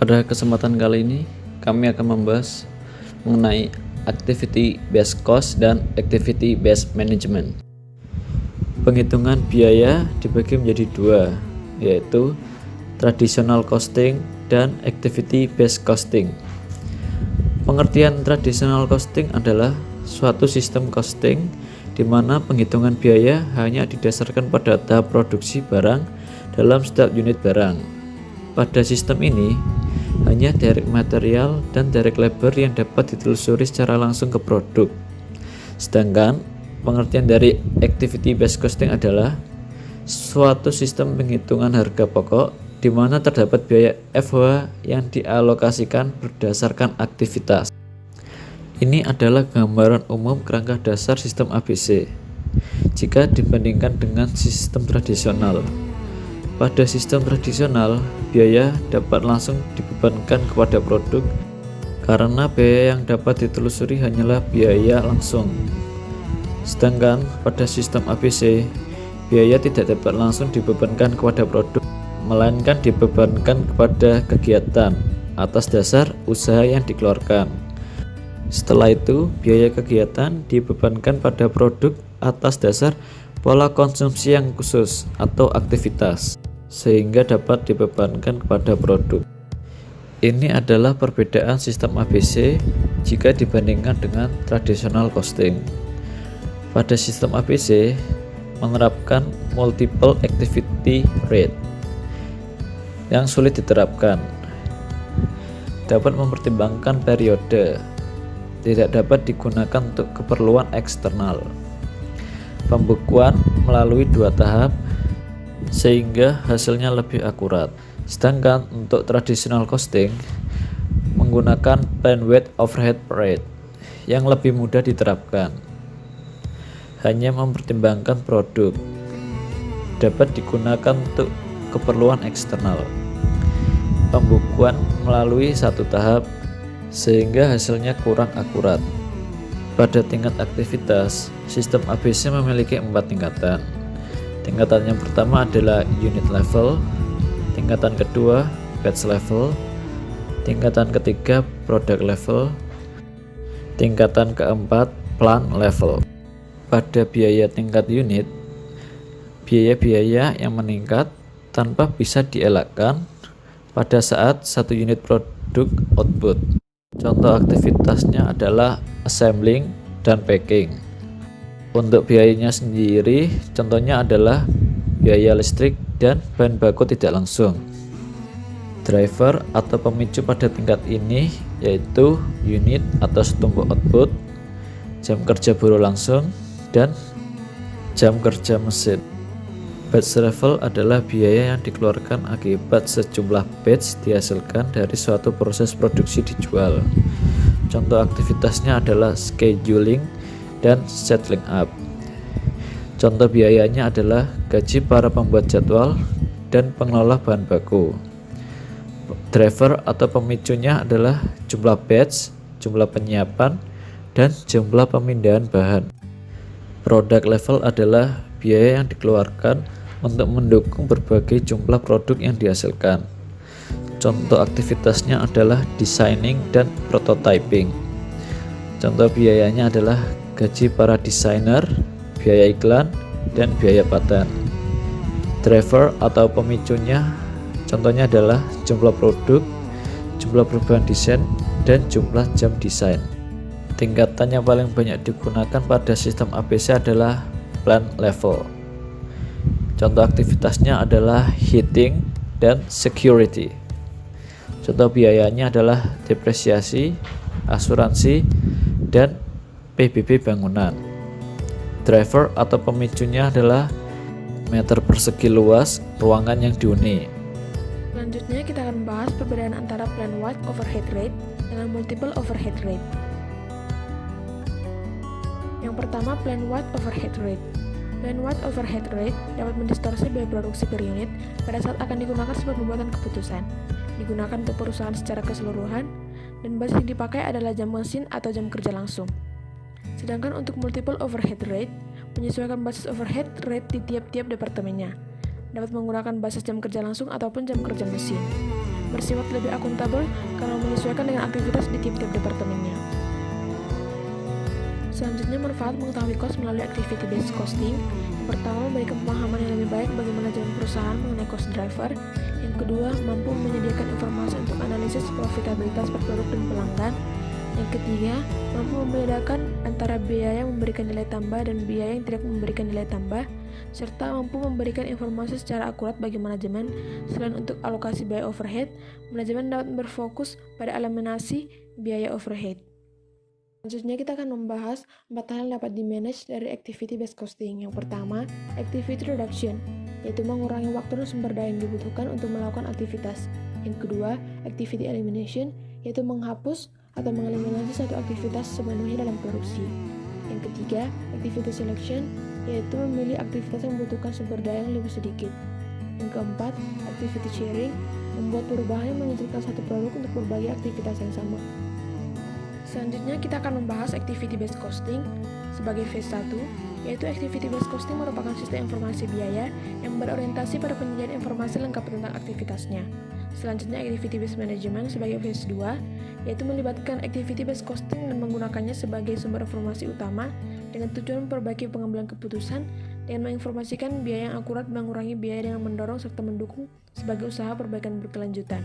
Pada kesempatan kali ini, kami akan membahas mengenai Activity Based Cost dan Activity Based Management. Penghitungan biaya dibagi menjadi dua, yaitu Traditional Costing dan Activity Based Costing. Pengertian Traditional Costing adalah suatu sistem costing di mana penghitungan biaya hanya didasarkan pada tahap produksi barang dalam setiap unit barang. Pada sistem ini, hanya direct material dan direct labor yang dapat ditelusuri secara langsung ke produk. Sedangkan pengertian dari activity based costing adalah suatu sistem penghitungan harga pokok di mana terdapat biaya FH yang dialokasikan berdasarkan aktivitas. Ini adalah gambaran umum kerangka dasar sistem ABC jika dibandingkan dengan sistem tradisional. Pada sistem tradisional, biaya dapat langsung dibebankan kepada produk karena biaya yang dapat ditelusuri hanyalah biaya langsung. Sedangkan pada sistem ABC, biaya tidak dapat langsung dibebankan kepada produk, melainkan dibebankan kepada kegiatan atas dasar usaha yang dikeluarkan. Setelah itu, biaya kegiatan dibebankan pada produk atas dasar pola konsumsi yang khusus atau aktivitas, sehingga dapat dibebankan kepada produk. Ini adalah perbedaan sistem ABC jika dibandingkan dengan traditional costing. Pada sistem ABC menerapkan multiple activity rate yang sulit diterapkan, dapat mempertimbangkan periode, tidak dapat digunakan untuk keperluan eksternal, pembukuan melalui dua tahap sehingga hasilnya lebih akurat. Sedangkan untuk traditional costing menggunakan plan weight overhead rate yang lebih mudah diterapkan, hanya mempertimbangkan produk, dapat digunakan untuk keperluan eksternal, pembukuan melalui satu tahap sehingga hasilnya kurang akurat. Pada tingkat aktivitas, sistem ABC memiliki 4 tingkatan. Tingkatan yang pertama adalah unit level, tingkatan kedua batch level, tingkatan ketiga product level, tingkatan keempat plant level. Pada biaya tingkat unit, biaya-biaya yang meningkat tanpa bisa dielakkan pada saat satu unit produk output. Contoh aktivitasnya adalah assembling dan packing. Untuk biayanya sendiri, contohnya adalah biaya listrik dan bahan baku tidak langsung. Driver atau pemicu pada tingkat ini yaitu unit atau setumpuk output, jam kerja buruh langsung, dan jam kerja mesin. Batch level adalah biaya yang dikeluarkan akibat sejumlah batch dihasilkan dari suatu proses produksi dijual. Contoh aktivitasnya adalah scheduling dan settling up. Contoh biayanya adalah gaji para pembuat jadwal dan pengelola bahan baku. Driver atau pemicunya adalah jumlah batch, jumlah penyiapan, dan jumlah pemindahan bahan. Product level adalah biaya yang dikeluarkan untuk mendukung berbagai jumlah produk yang dihasilkan. Contoh aktivitasnya adalah designing dan prototyping. Contoh biayanya adalah gaji para desainer, biaya iklan, dan biaya paten. Driver atau pemicunya contohnya adalah jumlah produk, jumlah perubahan desain, dan jumlah jam desain. Tingkatan yang paling banyak digunakan pada sistem ABC adalah plant level. Contoh aktivitasnya adalah heating dan security. Contoh biayanya adalah depresiasi, asuransi, dan PBB bangunan. Driver atau pemicunya adalah meter persegi luas ruangan yang dihuni. Selanjutnya kita akan membahas perbedaan antara plan wide overhead rate dengan multiple overhead rate. Yang pertama, plan wide overhead rate. Plan wide overhead rate dapat mendistorsi biaya produksi per unit pada saat akan digunakan sebuah pembuatan keputusan. Digunakan untuk perusahaan secara keseluruhan, dan basis yang dipakai adalah jam mesin atau jam kerja langsung. Sedangkan untuk multiple overhead rate, menyesuaikan basis overhead rate di tiap-tiap departemennya. Dapat menggunakan basis jam kerja langsung ataupun jam kerja mesin. bersifat lebih akuntabel karena menyesuaikan dengan aktivitas di tiap-tiap departemennya. Selanjutnya, manfaat mengetahui cost melalui activity based costing. Yang pertama, memberikan pemahaman yang lebih baik bagi manajemen perusahaan mengenai cost driver. Yang kedua, mampu menyediakan informasi untuk analisis profitabilitas per produk dan pelanggan. Yang ketiga, mampu membedakan antara biaya yang memberikan nilai tambah dan biaya yang tidak memberikan nilai tambah, serta mampu memberikan informasi secara akurat bagi manajemen. Selain untuk alokasi biaya overhead, manajemen dapat berfokus pada eliminasi biaya overhead. Selanjutnya kita akan membahas 4 hal yang dapat di-manage dari activity based costing. Yang pertama, activity reduction, yaitu mengurangi waktu dan sumber daya yang dibutuhkan untuk melakukan aktivitas. Yang kedua, activity elimination, yaitu menghapus atau mengeliminasi satu aktivitas sepenuhnya dalam produksi. Yang ketiga, activity selection, yaitu memilih aktivitas yang membutuhkan sumber daya yang lebih sedikit. Yang keempat, activity sharing, membuat perubahan yang menghasilkan satu produk untuk berbagai aktivitas yang sama. Selanjutnya kita akan membahas activity based costing sebagai phase 1, yaitu activity based costing merupakan sistem informasi biaya yang berorientasi pada penyediaan informasi lengkap tentang aktivitasnya. Selanjutnya activity based management sebagai phase 2, yaitu melibatkan activity based costing dan menggunakannya sebagai sumber informasi utama dengan tujuan memperbaiki pengambilan keputusan dengan menginformasikan biaya yang akurat, mengurangi biaya dengan mendorong serta mendukung sebagai usaha perbaikan berkelanjutan.